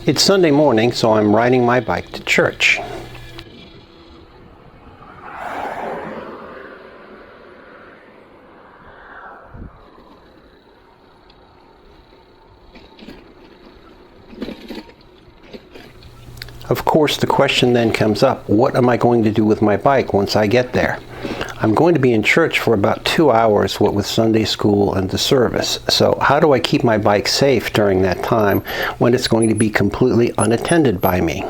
It's Sunday morning, so I'm riding my bike to church. Of course, the question then comes up, what am I going to do with my bike once I get there? I'm going to be in church for about 2 hours, what with Sunday school and the service. So how do I keep my bike safe during that time when it's going to be completely unattended by me?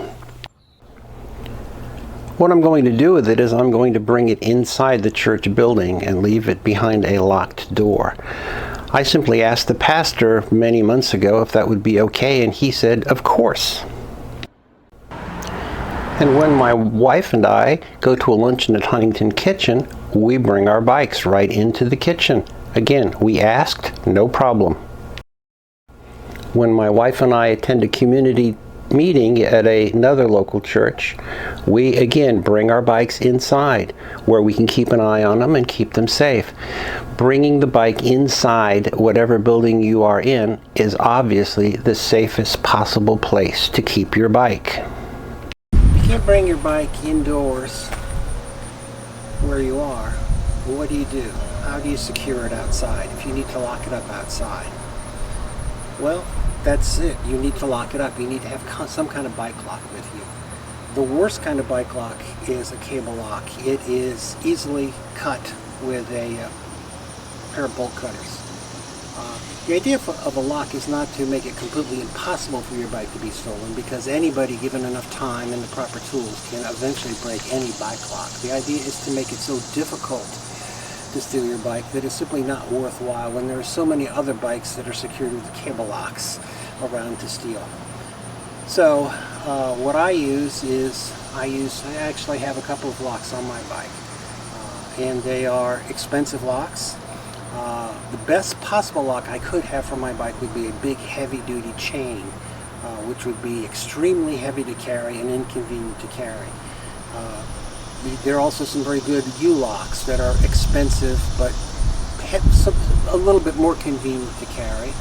What I'm going to do with it is I'm going to bring it inside the church building and leave it behind a locked door. I simply asked the pastor many months ago if that would be okay, and he said, of course. And when my wife and I go to a luncheon at Huntington kitchen, we bring our bikes right into the kitchen. Again, we asked, no problem. When my wife and I attend a community meeting at another local church, we again bring our bikes inside where we can keep an eye on them and keep them safe. Bringing the bike inside whatever building you are in is obviously the safest possible place to keep your bike. You can't bring your bike indoors where you are. What do? How do you secure it outside if you need to lock it up outside? Well, that's it. You need to lock it up. You need to have some kind of bike lock with you. The worst kind of bike lock is a cable lock. It is easily cut with a pair of bolt cutters. The idea of a lock is not to make it completely impossible for your bike to be stolen, because anybody, given enough time and the proper tools, can eventually break any bike lock. The idea is to make it so difficult to steal your bike that it's simply not worthwhile when there are so many other bikes that are secured with cable locks around to steal. So what I use is I actually have a couple of locks on my bike, and they are expensive locks. The best possible lock I could have for my bike would be a big heavy-duty chain, which would be extremely heavy to carry and inconvenient to carry. There are also some very good U-locks that are expensive but a little bit more convenient to carry.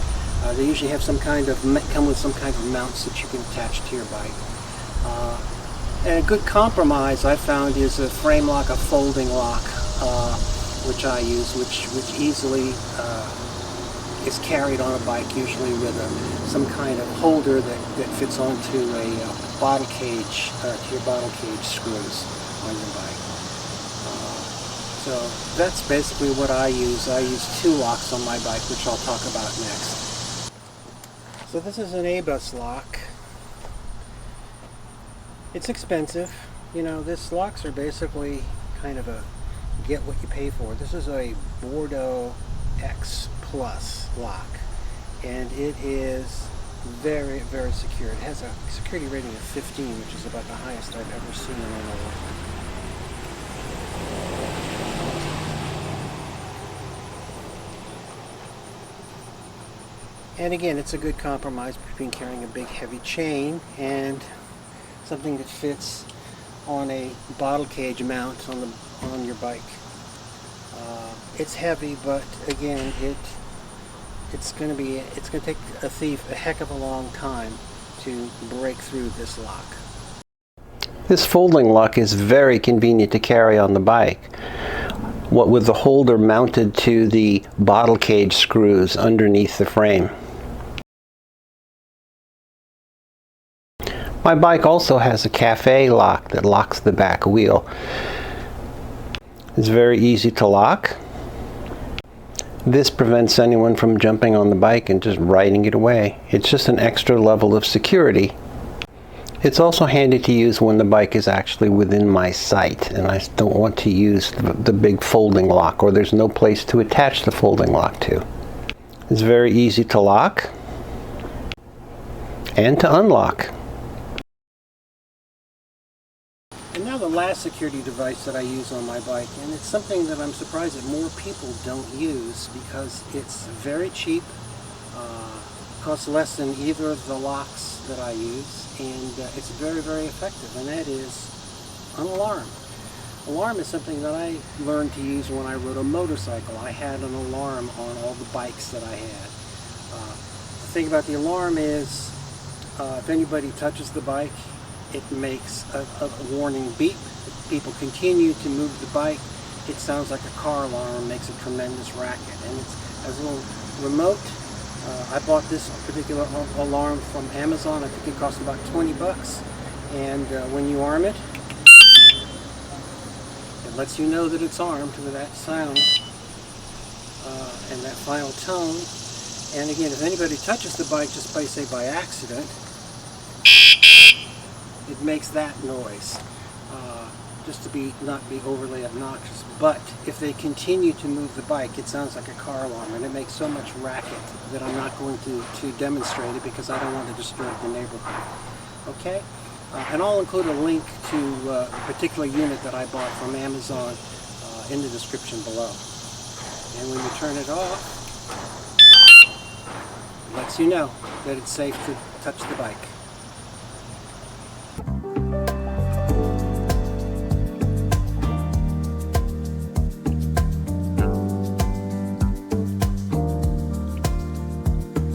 They usually have come with some kind of mounts that you can attach to your bike. And a good compromise I found is a frame lock, a folding lock, which I use, which easily is carried on a bike, usually with some kind of holder that fits onto a bottle cage, to your bottle cage screws on your bike. So that's basically what I use. I use 2 locks on my bike, which I'll talk about next. So this is an A-bus lock. It's expensive. You know, these locks are basically kind of a get what you pay for. This is a Bordeaux X Plus lock, and it is very, very secure. It has a security rating of 15, which is about the highest I've ever seen on a lock. And again, it's a good compromise between carrying a big heavy chain and something that fits on a bottle cage mount on your bike. It's heavy, but again, it's going to take a thief a heck of a long time to break through this lock. This folding lock is very convenient to carry on the bike, what with the holder mounted to the bottle cage screws underneath the frame. My bike also has a cafe lock that locks the back wheel. It's very easy to lock. This prevents anyone from jumping on the bike and just riding it away. It's just an extra level of security. It's also handy to use when the bike is actually within my sight and I don't want to use the big folding lock, or there's no place to attach the folding lock to. It's very easy to lock and to unlock. And now the last security device that I use on my bike, and it's something that I'm surprised that more people don't use because it's very cheap, costs less than either of the locks that I use, and it's very, very effective, and that is an alarm. Alarm is something that I learned to use when I rode a motorcycle. I had an alarm on all the bikes that I had. The thing about the alarm is If anybody touches the bike, it makes a warning beep. If people continue to move the bike, it sounds like a car alarm, makes a tremendous racket. And it has a little remote. I bought this particular alarm from Amazon. I think it cost about 20 bucks. And when you arm it, it lets you know that it's armed with that sound and that final tone. And again, if anybody touches the bike just by accident, it makes that noise, just to not be overly obnoxious. But if they continue to move the bike, it sounds like a car alarm, and it makes so much racket that I'm not going to demonstrate it because I don't want to disturb the neighborhood. Okay? And I'll include a link to a particular unit that I bought from Amazon in the description below. And when you turn it off, it lets you know that it's safe to touch the bike.